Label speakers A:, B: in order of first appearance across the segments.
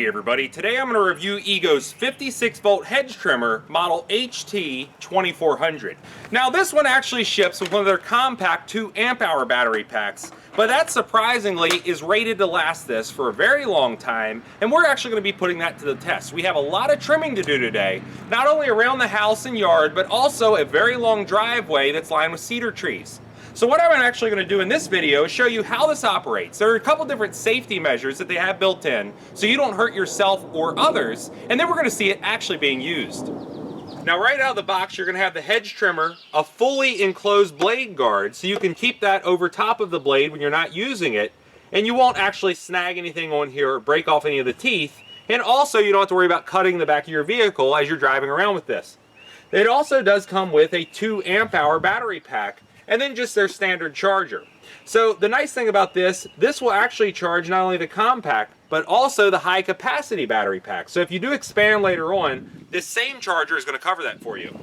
A: Hey everybody, today I'm going to review Ego's 56 volt hedge trimmer model HT2400. Now this one actually ships with one of their compact 2 amp hour battery packs, but that surprisingly is rated to last this for a very long time, and we're actually going to be putting that to the test. We have a lot of trimming to do today, not only around the house and yard, but also a very long driveway that's lined with cedar trees. So what I'm actually going to do in this video is show you how this operates. There are a couple different safety measures that they have built in so you don't hurt yourself or others, and then we're going to see it actually being used. Now right out of the box you're going to have the hedge trimmer, a fully enclosed blade guard so you can keep that over top of the blade when you're not using it, and you won't actually snag anything on here or break off any of the teeth, and also you don't have to worry about cutting the back of your vehicle as you're driving around with this. It also does come with a 2 amp hour battery pack, and then just their standard charger. So the nice thing about this will actually charge not only the compact, but also the high capacity battery pack. So if you do expand later on, this same charger is going to cover that for you.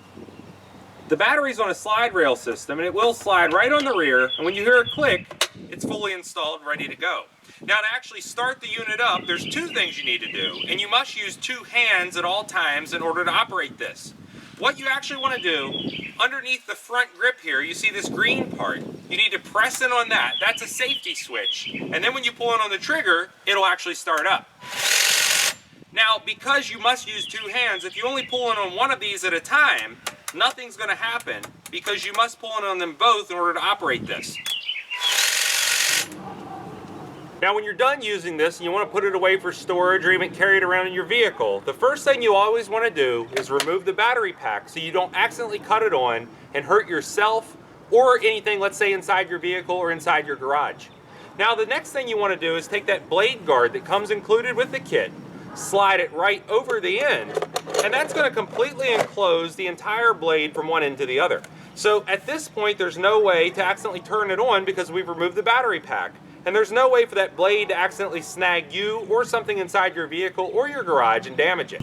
A: The battery's on a slide rail system, and it will slide right on the rear, and when you hear a click, it's fully installed, ready to go. Now to actually start the unit up, there's 2 things you need to do, and you must use 2 hands at all times in order to operate this. What you actually want to do, underneath the front grip here, you see this green part. You need to press in on that. That's a safety switch. And then when you pull in on the trigger, it'll actually start up. Now, because you must use 2 hands, if you only pull in on one of these at a time, nothing's going to happen because you must pull in on them both in order to operate this. Now when you're done using this and you want to put it away for storage or even carry it around in your vehicle, the first thing you always want to do is remove the battery pack so you don't accidentally cut it on and hurt yourself or anything, let's say inside your vehicle or inside your garage. Now the next thing you want to do is take that blade guard that comes included with the kit, slide it right over the end, and that's going to completely enclose the entire blade from one end to the other. So at this point there's no way to accidentally turn it on because we've removed the battery pack. And there's no way for that blade to accidentally snag you or something inside your vehicle or your garage and damage it.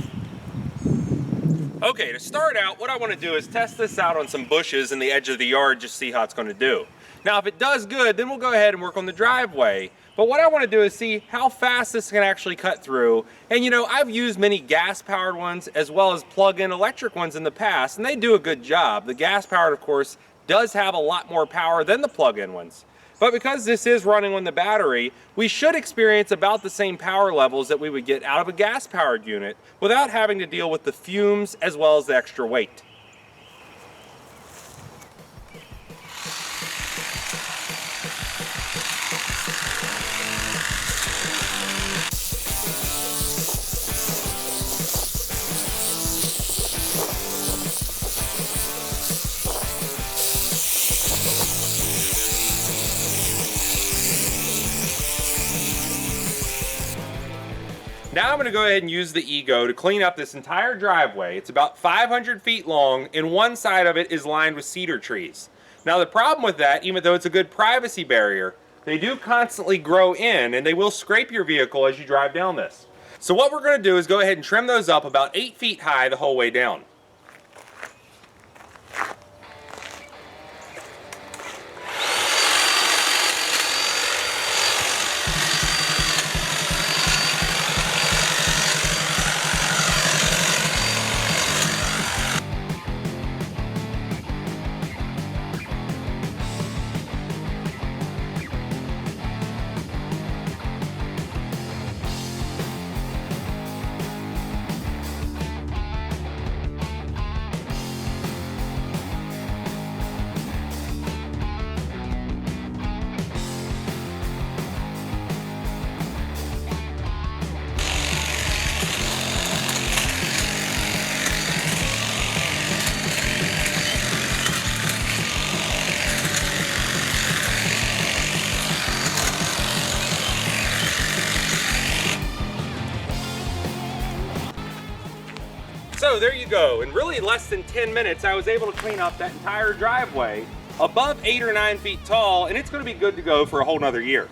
A: Okay, to start out, what I want to do is test this out on some bushes in the edge of the yard, just see how it's going to do. Now if it does good, then we'll go ahead and work on the driveway. But what I want to do is see how fast this can actually cut through. And you know, I've used many gas-powered ones as well as plug-in electric ones in the past, and they do a good job. The gas-powered, of course, does have a lot more power than the plug-in ones. But because this is running on the battery, we should experience about the same power levels that we would get out of a gas-powered unit without having to deal with the fumes as well as the extra weight. Now I'm going to go ahead and use the Ego to clean up this entire driveway. It's about 500 feet long, and one side of it is lined with cedar trees. Now the problem with that, even though it's a good privacy barrier, they do constantly grow in, and they will scrape your vehicle as you drive down this. So what we're going to do is go ahead and trim those up about 8 feet high the whole way down. So there you go. In really less than 10 minutes, I was able to clean up that entire driveway above 8 or 9 feet tall, and it's going to be good to go for a whole nother year.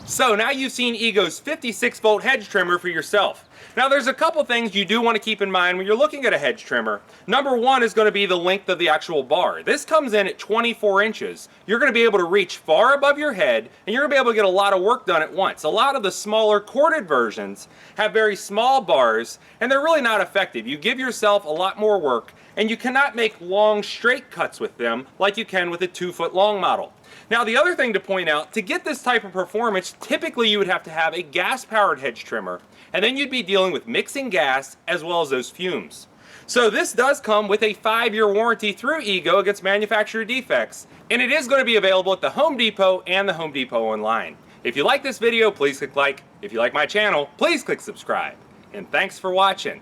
A: So now you've seen Ego's 56 volt hedge trimmer for yourself. Now there's a couple things you do want to keep in mind when you're looking at a hedge trimmer. Number one is going to be the length of the actual bar. This comes in at 24 inches. You're going to be able to reach far above your head, and you're going to be able to get a lot of work done at once. A lot of the smaller corded versions have very small bars, and they're really not effective. You give yourself a lot more work, and you cannot make long straight cuts with them like you can with a 2-foot long model. Now the other thing to point out, to get this type of performance, typically you would have to have a gas-powered hedge trimmer, and then you'd be dealing with mixing gas as well as those fumes. So this does come with a 5-year warranty through Ego against manufacturer defects, and it is going to be available at the Home Depot and the Home Depot online. If you like this video, please click like. If you like my channel, please click subscribe. And thanks for watching.